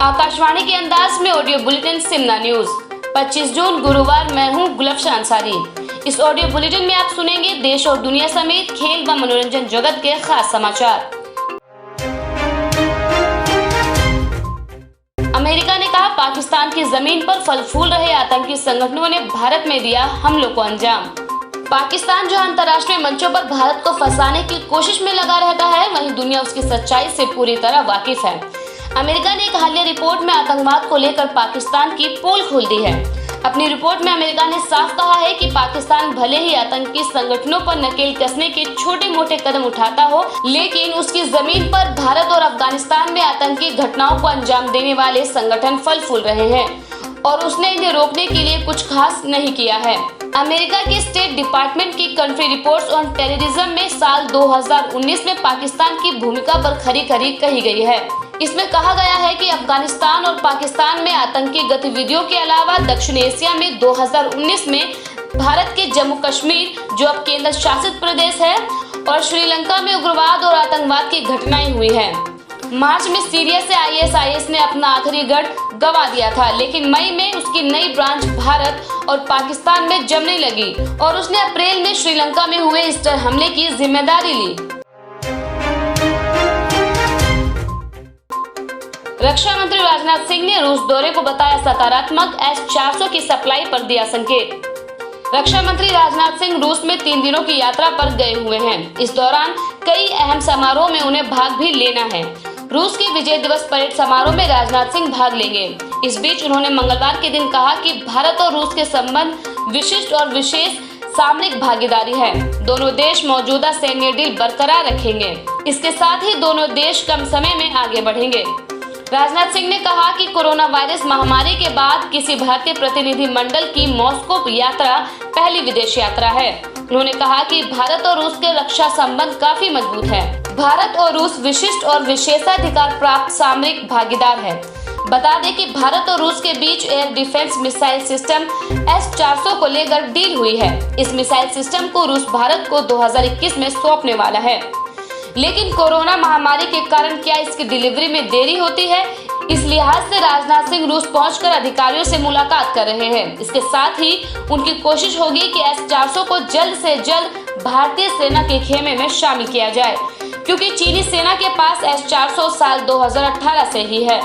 आकाशवाणी के अंदाज में ऑडियो बुलेटिन सिमना न्यूज 25 जून गुरुवार। मैं हूं गुलफशान अंसारी। इस ऑडियो बुलेटिन में आप सुनेंगे देश और दुनिया समेत खेल व मनोरंजन जगत के खास समाचार। अमेरिका ने कहा, पाकिस्तान की जमीन पर फल फूल रहे आतंकी संगठनों ने भारत में दिया हमलों को अंजाम। पाकिस्तान जो अंतर्राष्ट्रीय मंचों पर भारत को फंसाने की कोशिश में लगा रहता है, वहीं दुनिया उसकी सच्चाई से पूरी तरह वाकिफ है। अमेरिका ने एक हालिया रिपोर्ट में आतंकवाद को लेकर पाकिस्तान की पोल खोल दी है। अपनी रिपोर्ट में अमेरिका ने साफ कहा है कि पाकिस्तान भले ही आतंकी संगठनों पर नकेल कसने के छोटे मोटे कदम उठाता हो, लेकिन उसकी जमीन पर भारत और अफगानिस्तान में आतंकी घटनाओं को अंजाम देने वाले संगठन फल फूल रहे हैं और उसने इन्हें रोकने के लिए कुछ खास नहीं किया है। अमेरिका के स्टेट डिपार्टमेंट की कंट्री रिपोर्ट्स ऑन टेररिज्म में साल 2019 में पाकिस्तान की भूमिका पर खरी खरी कही गई है। इसमें कहा गया है कि अफगानिस्तान और पाकिस्तान में आतंकी गतिविधियों के अलावा दक्षिण एशिया में 2019 में भारत के जम्मू कश्मीर, जो अब केंद्र शासित प्रदेश है, और श्रीलंका में उग्रवाद और आतंकवाद की घटनाएं हुई है। मार्च में सीरिया से ISIS ने अपना आखिरी गढ़ गंवा दिया था, लेकिन मई में उसकी नई ब्रांच भारत और पाकिस्तान में जमने लगी और उसने अप्रैल में श्रीलंका में हुए ईस्टर हमले की जिम्मेदारी ली। रक्षा मंत्री राजनाथ सिंह ने रूस दौरे को बताया सकारात्मक, S-400 की सप्लाई पर दिया संकेत। रक्षा मंत्री राजनाथ सिंह रूस में 3 दिनों की यात्रा पर गए हुए हैं। इस दौरान कई अहम समारोह में उन्हें भाग भी लेना है। रूस के विजय दिवस परेड समारोह में राजनाथ सिंह भाग लेंगे। इस बीच उन्होंने मंगलवार के दिन कहा कि भारत और रूस के संबंध विशिष्ट और विशेष सामरिक भागीदारी है। दोनों देश मौजूदा सैन्य डील बरकरार रखेंगे। इसके साथ ही दोनों देश कम समय में आगे बढ़ेंगे। राजनाथ सिंह ने कहा कि कोरोना वायरस महामारी के बाद किसी भारतीय प्रतिनिधि मंडल की मॉस्को यात्रा पहली विदेश यात्रा है। उन्होंने कहा कि भारत और रूस के रक्षा संबंध काफी मजबूत है। भारत और रूस विशिष्ट और विशेषाधिकार प्राप्त सामरिक भागीदार है। बता दें कि भारत और रूस के बीच air defence missile system S-400 को लेकर डील हुई है। इस मिसाइल सिस्टम को रूस भारत को 2021 में सौंपने वाला है, लेकिन कोरोना महामारी के कारण क्या इसकी डिलीवरी में देरी होती है, इस लिहाज से राजनाथ सिंह रूस पहुंचकर अधिकारियों से मुलाकात कर रहे हैं। इसके साथ ही उनकी कोशिश होगी कि S-400 को जल्द से जल्द भारतीय सेना के खेमे में शामिल किया जाए, क्योंकि चीनी सेना के पास S-400 साल 2018 से ही है।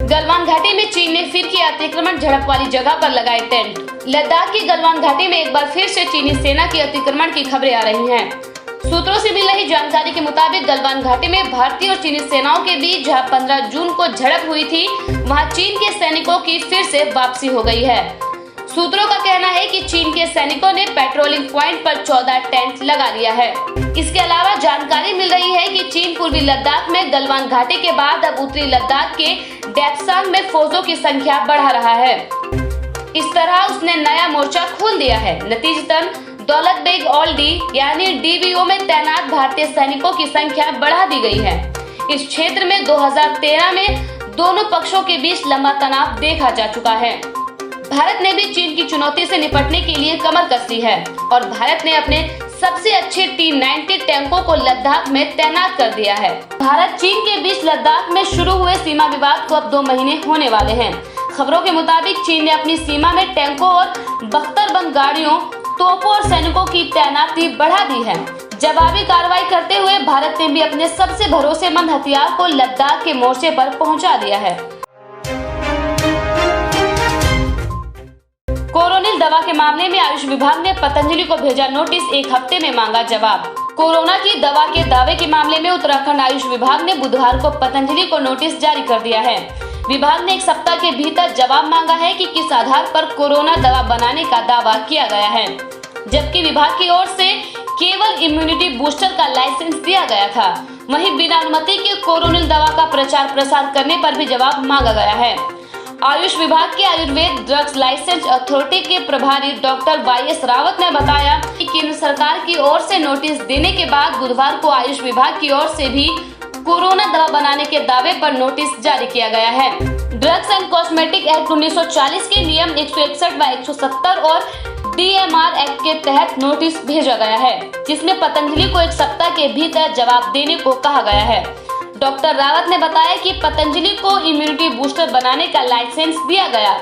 गलवान घाटी में चीन ने फिर किया अतिक्रमण, झड़प वाली जगह पर लगाए टेंट। लद्दाख की गलवान घाटी में एक बार फिर से चीनी सेना के अतिक्रमण की खबरें आ रही हैं। सूत्रों से मिल रही जानकारी के मुताबिक गलवान घाटी में भारतीय और चीनी सेनाओं के बीच जहां 15 जून को झड़प हुई थी, वहां चीन के सैनिकों की फिर से वापसी हो गई है। सूत्रों का कहना है कि चीन के सैनिकों ने पेट्रोलिंग प्वाइंट पर 14 टेंट लगा लिया है। इसके अलावा जानकारी मिल रही है कि चीन पूर्वी लद्दाख में गलवान घाटी के बाद अब उत्तरी लद्दाख के डेप्सांग में फौजों की संख्या बढ़ा रहा है। इस तरह उसने नया मोर्चा खोल दिया है। नतीजतन दौलत बेग ओल्डी यानी DBO में तैनात भारतीय सैनिकों की संख्या बढ़ा दी गई है। इस क्षेत्र में 2013 में दोनों पक्षों के बीच लंबा तनाव देखा जा चुका है। भारत ने भी चीन की चुनौती से निपटने के लिए कमर कस ली है और भारत ने अपने सबसे अच्छे T-90 टैंकों को लद्दाख में तैनात कर दिया है। भारत चीन के बीच लद्दाख में शुरू हुए सीमा विवाद को अब 2 महीने होने वाले हैं। खबरों के मुताबिक चीन ने अपनी सीमा में टैंकों और बख्तरबंद गाड़ियों, तोपों और सैनिकों की तैनाती बढ़ा दी है। जवाबी कार्रवाई करते हुए भारत ने भी अपने सबसे भरोसेमंद हथियार को लद्दाख के मोर्चे पर पहुंचा दिया है। कोरोनिल दवा के मामले में आयुष विभाग ने पतंजलि को भेजा नोटिस, 1 हफ्ते में मांगा जवाब। कोरोना की दवा के दावे के मामले में उत्तराखंड आयुष विभाग ने बुधवार को पतंजलि को नोटिस जारी कर दिया है। विभाग ने 1 सप्ताह के भीतर जवाब मांगा है कि किस आधार पर कोरोना दवा बनाने का दावा किया गया है, जबकि विभाग की ओर से केवल इम्यूनिटी बूस्टर का लाइसेंस दिया गया था। वहीं बिना अनुमति के कोरोनिल दवा का प्रचार प्रसार करने पर भी जवाब मांगा गया है। आयुष विभाग के आयुर्वेद ड्रग्स लाइसेंस अथॉरिटी के प्रभारी डॉक्टर YS रावत ने बताया कि केंद्र सरकार की ओर से नोटिस देने के बाद बुधवार को आयुष विभाग की ओर से भी कोरोना दवा बनाने के दावे पर नोटिस जारी किया गया है। ड्रग्स एंड कॉस्मेटिक एक्ट 1940 के नियम 161 व 170 और DMR एक्ट के तहत नोटिस भेजा गया है, जिसमें पतंजलि को 1 सप्ताह के भीतर जवाब देने को कहा गया है। डॉक्टर रावत ने बताया कि पतंजलि को इम्यूनिटी बूस्टर बनाने का लाइसेंस दिया गया,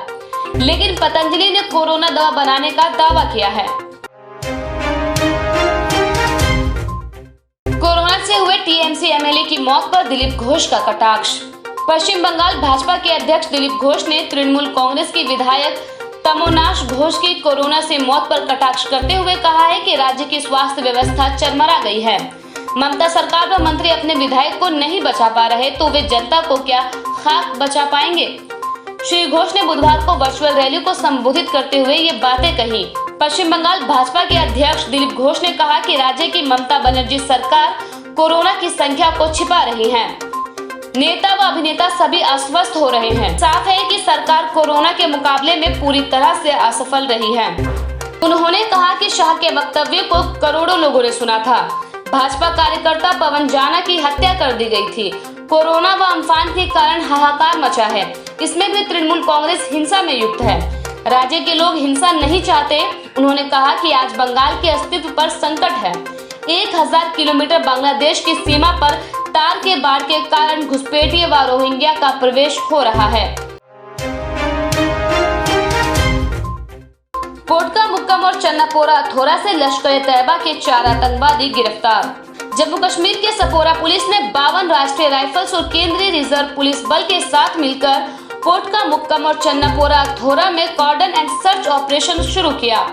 लेकिन पतंजलि ने कोरोना दवा बनाने का दावा किया है। कोरोना से हुए टीएमसी एमएलए की मौत पर दिलीप घोष का कटाक्ष। पश्चिम बंगाल भाजपा के अध्यक्ष दिलीप घोष ने तृणमूल कांग्रेस की विधायक तमोनाश घोष की कोरोना से मौत पर कटाक्ष करते हुए कहा है कि राज्य की स्वास्थ्य व्यवस्था चरमरा गई है। ममता सरकार व मंत्री अपने विधायक को नहीं बचा पा रहे तो वे जनता को क्या खाक बचा पाएंगे। श्री घोष ने बुधवार को वर्चुअल रैली को संबोधित करते हुए ये बातें कही। पश्चिम बंगाल भाजपा के अध्यक्ष दिलीप घोष ने कहा कि राज्य की ममता बनर्जी सरकार कोरोना की संख्या को छिपा रही है। नेता व अभिनेता सभी अस्वस्थ हो रहे हैं। साफ है कि सरकार कोरोना के मुकाबले में पूरी तरह से असफल रही है। उन्होंने कहा कि शाह के वक्तव्य को करोड़ों लोगों ने सुना था। भाजपा कार्यकर्ता पवन जाना की हत्या कर दी गई थी। कोरोना व अम्फान के कारण हाहाकार मचा है। इसमें भी तृणमूल कांग्रेस हिंसा में युक्त है। राज्य के लोग हिंसा नहीं चाहते। उन्होंने कहा कि आज बंगाल के अस्तित्व पर संकट है। 1000 किलोमीटर बांग्लादेश की सीमा पर तार के बाढ़ के कारण घुसपैठिए व रोहिंग्या का प्रवेश हो रहा है। पोटका मुक्कम और चन्नापोरा अथोरा से लश्कर-ए-तैयबा के 4 आतंकवादी गिरफ्तार। जम्मू कश्मीर के सपोरा पुलिस ने 52 राष्ट्रीय राइफल्स और केंद्रीय रिजर्व पुलिस बल के साथ मिलकर पोटका मुक्कम और चन्नापोरा अथोरा में कॉर्डन एंड सर्च ऑपरेशन शुरू किया।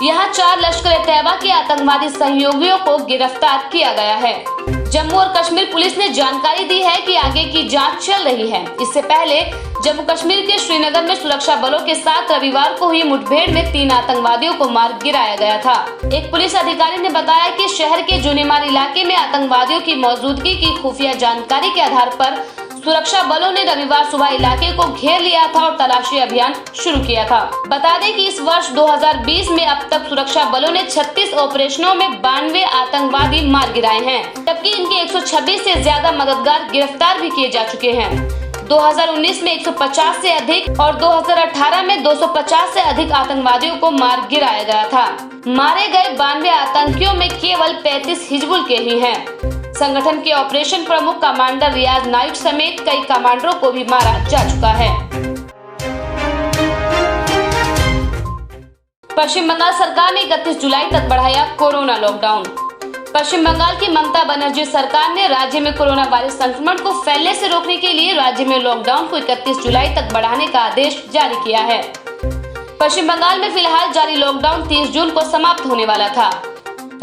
यहाँ 4 लश्कर-ए-तैयबा के आतंकवादी सहयोगियों को गिरफ्तार किया गया है। जम्मू और कश्मीर पुलिस ने जानकारी दी है कि आगे की जांच चल रही है। इससे पहले जम्मू कश्मीर के श्रीनगर में सुरक्षा बलों के साथ रविवार को हुई मुठभेड़ में 3 आतंकवादियों को मार गिराया गया था। एक पुलिस अधिकारी ने बताया कि शहर के जूनेमार इलाके में आतंकवादियों की मौजूदगी की खुफिया जानकारी के आधार पर सुरक्षा बलों ने रविवार सुबह इलाके को घेर लिया था और तलाशी अभियान शुरू किया था। बता दें कि इस वर्ष 2020 में अब तक सुरक्षा बलों ने 36 ऑपरेशनों में 92 आतंकवादी मार गिराए हैं, जबकि इनके 126 से ज्यादा मददगार गिरफ्तार भी किए जा चुके हैं। 2019 में 150 से अधिक और 2018 में 250 से अधिक आतंकवादियों को मार गिराया गया था। मारे गए 92 आतंकियों में केवल 35 हिजबुल के ही हैं। संगठन के ऑपरेशन प्रमुख कमांडर रियाज नाइक समेत कई कमांडरों को भी मारा जा चुका है। पश्चिम बंगाल सरकार ने 31 जुलाई तक बढ़ाया कोरोना लॉकडाउन। पश्चिम बंगाल की ममता बनर्जी सरकार ने राज्य में कोरोना वायरस संक्रमण को फैलने से रोकने के लिए राज्य में लॉकडाउन को 31 जुलाई तक बढ़ाने का आदेश जारी किया है। पश्चिम बंगाल में फिलहाल जारी लॉकडाउन 30 जून को समाप्त होने वाला था।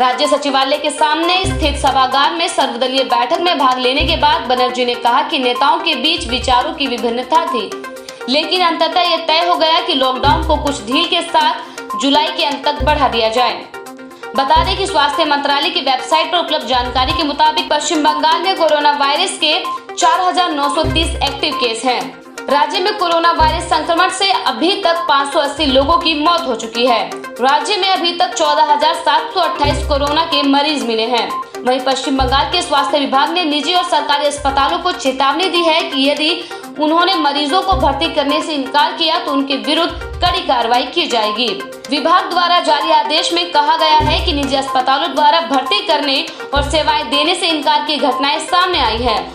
राज्य सचिवालय के सामने स्थित सभागार में सर्वदलीय बैठक में भाग लेने के बाद बनर्जी ने कहा कि नेताओं के बीच विचारों की विभिन्नता थी, लेकिन अंततः यह तय हो गया कि लॉकडाउन को कुछ ढील के साथ जुलाई के अंत तक बढ़ा दिया जाए। बता दें कि स्वास्थ्य मंत्रालय की वेबसाइट पर उपलब्ध जानकारी के मुताबिक पश्चिम बंगाल में कोरोना वायरस के 4930 एक्टिव केस हैं। राज्य में कोरोना वायरस संक्रमण से अभी तक 580 लोगों की मौत हो चुकी है। राज्य में अभी तक 14,728 कोरोना के मरीज मिले हैं। वहीं पश्चिम बंगाल के स्वास्थ्य विभाग ने निजी और सरकारी अस्पतालों को चेतावनी दी है कि यदि उन्होंने मरीजों को भर्ती करने से इनकार किया तो उनके विरुद्ध कड़ी कार्रवाई की जाएगी। विभाग द्वारा जारी आदेश में कहा गया है कि निजी अस्पतालों द्वारा भर्ती करने और सेवाएं देने से इनकार की घटनाएं सामने आई है।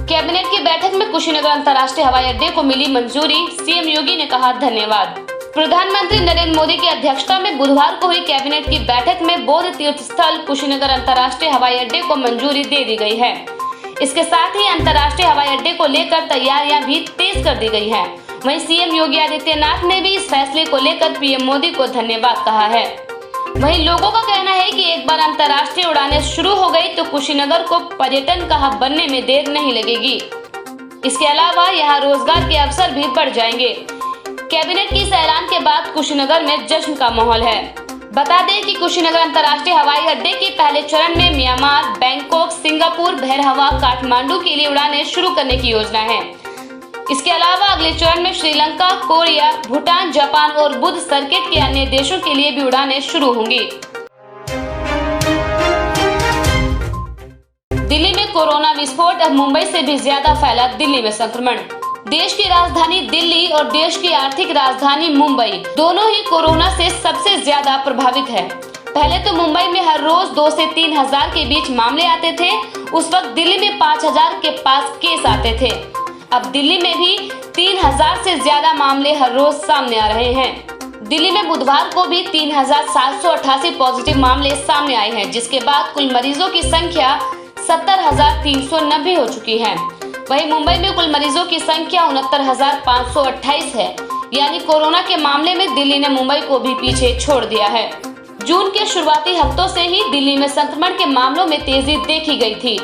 कैबिनेट की बैठक में कुशीनगर अंतर्राष्ट्रीय हवाई अड्डे को मिली मंजूरी, सीएम योगी ने कहा धन्यवाद। प्रधानमंत्री नरेंद्र मोदी की अध्यक्षता में बुधवार को हुई कैबिनेट की बैठक में बौद्ध तीर्थ स्थल कुशीनगर अंतर्राष्ट्रीय हवाई अड्डे को मंजूरी दे दी गई है। इसके साथ ही अंतर्राष्ट्रीय हवाई अड्डे को लेकर तैयारियां भी तेज कर दी गई हैं। वहीं सीएम योगी आदित्यनाथ ने भी इस फैसले को लेकर पीएम मोदी को धन्यवाद कहा है। वहीं लोगों का कहना है कि एक बार अंतर्राष्ट्रीय उड़ानें शुरू हो गई तो कुशीनगर को पर्यटन का हब बनने में देर नहीं लगेगी। इसके अलावा यहाँ रोजगार के अवसर भी बढ़ जाएंगे। कैबिनेट की इस ऐलान के बाद कुशीनगर में जश्न का माहौल है। बता दें कि कुशीनगर अंतर्राष्ट्रीय हवाई अड्डे के पहले चरण में Myanmar, Bangkok, Singapore, Bhairahawa, Kathmandu के लिए उड़ानें शुरू करने की योजना है। इसके अलावा अगले चरण में श्रीलंका, कोरिया, भूटान, जापान और बुद्ध सर्किट के अन्य देशों के लिए भी उड़ानें शुरू होंगी। दिल्ली में कोरोना विस्फोट, अब मुंबई से भी ज्यादा फैला दिल्ली में संक्रमण। देश की राजधानी दिल्ली और देश की आर्थिक राजधानी मुंबई दोनों ही कोरोना से सबसे ज्यादा प्रभावित है। पहले तो मुंबई में हर रोज 2 से 3 हजार के बीच मामले आते थे। उस वक्त दिल्ली में 5000 के पास केस आते थे। अब दिल्ली में भी 3000 से ज्यादा मामले हर रोज सामने आ रहे हैं। दिल्ली में बुधवार को भी 3788 पॉजिटिव मामले सामने आए हैं, जिसके बाद कुल मरीजों की संख्या 70,390 हो चुकी है। वहीं मुंबई में कुल मरीजों की संख्या 69,528 है। यानी कोरोना के मामले में दिल्ली ने मुंबई को भी पीछे छोड़ दिया है। जून के शुरुआती हफ्तों से ही दिल्ली में संक्रमण के मामलों में तेजी देखी गई थी।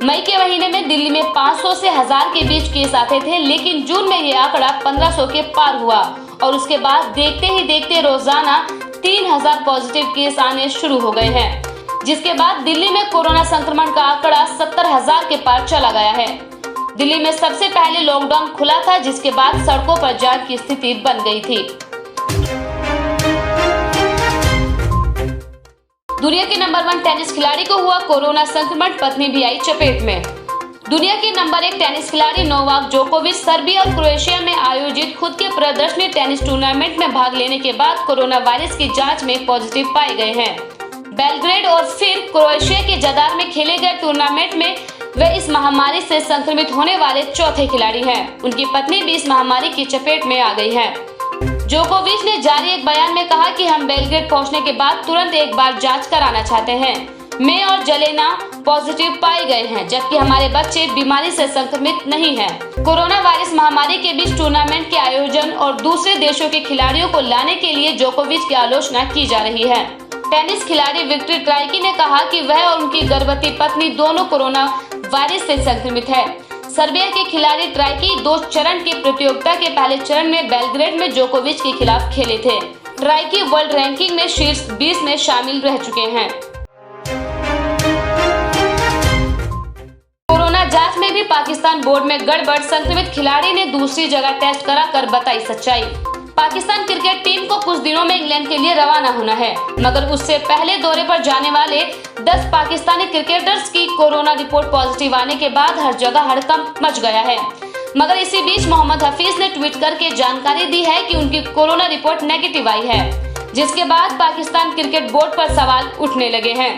मई के महीने में दिल्ली में 500 से 1000 के बीच केस आते थे, लेकिन जून में यह आंकड़ा 1500 के पार हुआ और उसके बाद देखते ही देखते रोजाना 3000 पॉजिटिव केस आने शुरू हो गए हैं, जिसके बाद दिल्ली में कोरोना संक्रमण का आंकड़ा 70,000 के पार चला गया है। दिल्ली में सबसे पहले लॉकडाउन खुला था, जिसके बाद सड़कों पर जाम की स्थिति बन गई थी। दुनिया के नंबर 1 टेनिस खिलाड़ी को हुआ कोरोना संक्रमण, पत्नी भी आई चपेट में। दुनिया के नंबर 1 टेनिस खिलाड़ी नोवाक जोकोविच सर्बिया और क्रोएशिया में आयोजित खुद के प्रदर्शनी टेनिस टूर्नामेंट में भाग लेने के बाद कोरोना वायरस की जांच में पॉजिटिव पाए गए हैं। बेलग्रेड और फिर क्रोएशिया के जदार में खेले गए टूर्नामेंट में वे इस महामारी से संक्रमित होने वाले चौथे खिलाड़ी हैं। उनकी पत्नी भी इस महामारी की चपेट में आ गई है। जोकोविच ने जारी एक बयान में कहा कि हम बेलग्रेड पहुंचने के बाद तुरंत एक बार जांच कराना चाहते हैं। मैं और जेलेना पॉजिटिव पाए गए हैं, जबकि हमारे बच्चे बीमारी से संक्रमित नहीं हैं। कोरोना वायरस महामारी के बीच टूर्नामेंट के आयोजन और दूसरे देशों के खिलाड़ियों को लाने के लिए जोकोविच की आलोचना की जा रही है। टेनिस खिलाड़ी विक्टर ट्राइकी ने कहा कि वह और उनकी गर्भवती पत्नी दोनों कोरोना वायरस से संक्रमित है। सर्बिया के खिलाड़ी ट्राइकी 2 चरण की प्रतियोगिता के पहले चरण में बेलग्रेड में जोकोविच के खिलाफ खेले थे। ट्राइकी वर्ल्ड रैंकिंग में शीर्ष 20 में शामिल रह चुके हैं। कोरोना जांच में भी पाकिस्तान बोर्ड में गड़बड़, संक्रमित खिलाड़ी ने दूसरी जगह टेस्ट कराकर बताई सच्चाई। पाकिस्तान क्रिकेट टीम को कुछ दिनों में इंग्लैंड के लिए रवाना होना है, मगर उससे पहले दौरे पर जाने वाले 10 पाकिस्तानी क्रिकेटर्स की कोरोना रिपोर्ट पॉजिटिव आने के बाद हर जगह हड़कंप मच गया है। मगर इसी बीच मोहम्मद हफीज ने ट्वीट करके जानकारी दी है कि उनकी कोरोना रिपोर्ट नेगेटिव आई है, जिसके बाद पाकिस्तान क्रिकेट बोर्ड पर सवाल उठने लगे हैं।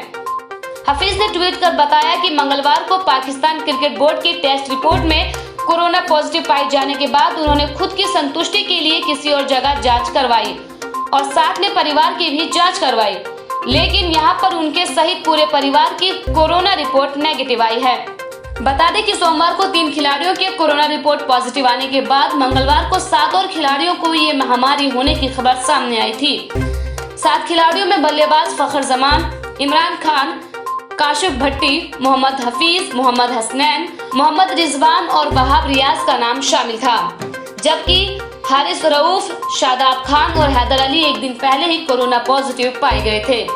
हफीज ने ट्वीट कर बताया कि मंगलवार को पाकिस्तान क्रिकेट बोर्ड की टेस्ट रिपोर्ट में कोरोना पॉजिटिव पाए जाने के बाद उन्होंने खुद की संतुष्टि के लिए किसी और जगह जांच करवाई और साथ में परिवार की भी जांच करवाई, लेकिन यहां पर उनके सहित पूरे परिवार की कोरोना रिपोर्ट नेगेटिव आई है। बता दें कि सोमवार को 3 खिलाड़ियों के कोरोना रिपोर्ट पॉजिटिव आने के बाद मंगलवार को 7 और खिलाड़ियों को ये महामारी होने की खबर सामने आई थी। 7 खिलाड़ियों में बल्लेबाज फखर जमान, इमरान खान, काशिफ भट्टी, मोहम्मद हफीज, मोहम्मद हसनैन, मोहम्मद रिजवान और वहाब रियाज का नाम शामिल था, जबकि हारिस रऊफ, शादाब खान और हैदर अली एक दिन पहले ही कोरोना पॉजिटिव पाए गए थे।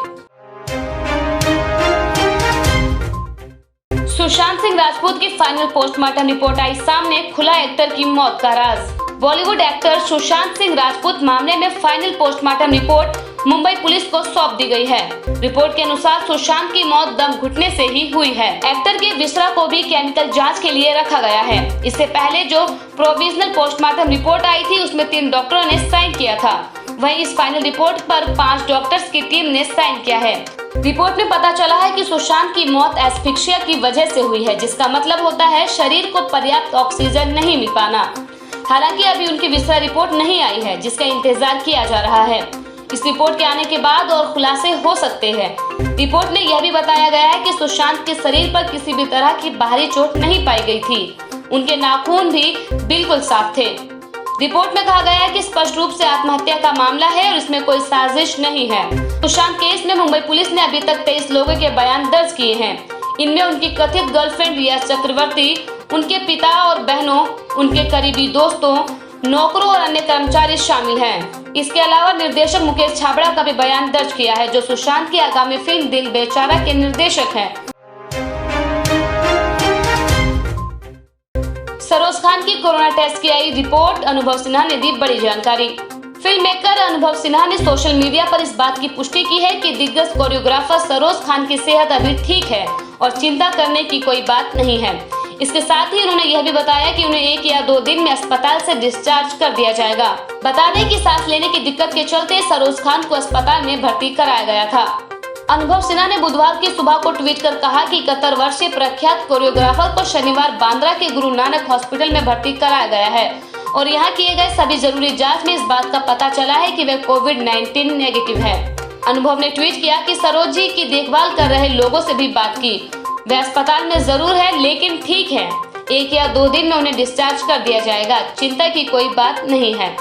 सुशांत सिंह राजपूत की फाइनल पोस्टमार्टम रिपोर्ट आई सामने, खुला एक्टर की मौत का राज। बॉलीवुड एक्टर सुशांत सिंह राजपूत मामले में final postmortem report Mumbai police को सौंप दी गई है। रिपोर्ट के अनुसार सुशांत की मौत दम घुटने से ही हुई है। एक्टर के बिस्तरा को भी केमिकल जांच के लिए रखा गया है। इससे पहले जो प्रोविजनल पोस्टमार्टम रिपोर्ट आई थी उसमें 3 डॉक्टरों ने साइन किया था। वहीं इस फाइनल रिपोर्ट पर 5 डॉक्टर्स की टीम ने साइन किया है। रिपोर्ट में पता चला है कि सुशांत की मौत एस्फिक्सिया की वजह से हुई है, जिसका मतलब होता है शरीर को पर्याप्त ऑक्सीजन नहीं मिल पाना। हालांकि अभी उनकी विस्तरा रिपोर्ट नहीं आई है, जिसका इंतजार किया जा रहा है। इस रिपोर्ट के आने के बाद और खुलासे हो सकते हैं। रिपोर्ट में यह भी बताया गया है कि सुशांत के शरीर पर किसी भी तरह की बाहरी चोट नहीं पाई गई थी। उनके नाखून भी बिल्कुल साफ थे। रिपोर्ट में कहा गया है कि स्पष्ट रूप से आत्महत्या का मामला है और इसमें कोई साजिश नहीं है। सुशांत केस में मुंबई पुलिस ने अभी तक 23 लोगों के बयान दर्ज किए हैं। इनमें उनकी कथित गर्लफ्रेंड रिया चक्रवर्ती, उनके पिता और बहनों, उनके करीबी दोस्तों, नौकरों और अन्य कर्मचारी शामिल हैं। इसके अलावा निर्देशक मुकेश छाबड़ा का भी बयान दर्ज किया है, जो सुशांत की आगामी फिल्म दिल बेचारा के निर्देशक हैं। सरोज खान की कोरोना टेस्ट की आई रिपोर्ट, अनुभव सिन्हा ने दी बड़ी जानकारी। फिल्म मेकर अनुभव सिन्हा ने सोशल मीडिया पर इस बात की पुष्टि की है कि दिग्गज कोरियोग्राफर सरोज खान की सेहत अभी ठीक है और चिंता करने की कोई बात नहीं है। इसके साथ ही उन्होंने यह भी बताया कि उन्हें 1 या 2 दिन में अस्पताल से डिस्चार्ज कर दिया जाएगा। बता दें कि सांस लेने की दिक्कत के चलते सरोज खान को अस्पताल में भर्ती कराया गया था। अनुभव सिन्हा ने बुधवार की सुबह को ट्वीट कर कहा कि 71 वर्षीय प्रख्यात कोरियोग्राफर को शनिवार बांद्रा के गुरु नानक हॉस्पिटल में भर्ती कराया गया है और यहाँ किए गए सभी जरूरी जांच में इस बात का पता चला है कि वे कोविड-19 नेगेटिव है। अनुभव ने ट्वीट किया कि सरोज जी की देखभाल कर रहे लोगों से भी बात की। वे अस्पताल में जरूर है लेकिन ठीक है, 1 या 2 दिन में उन्हें डिस्चार्ज कर दिया जाएगा। चिंता की कोई बात नहीं है।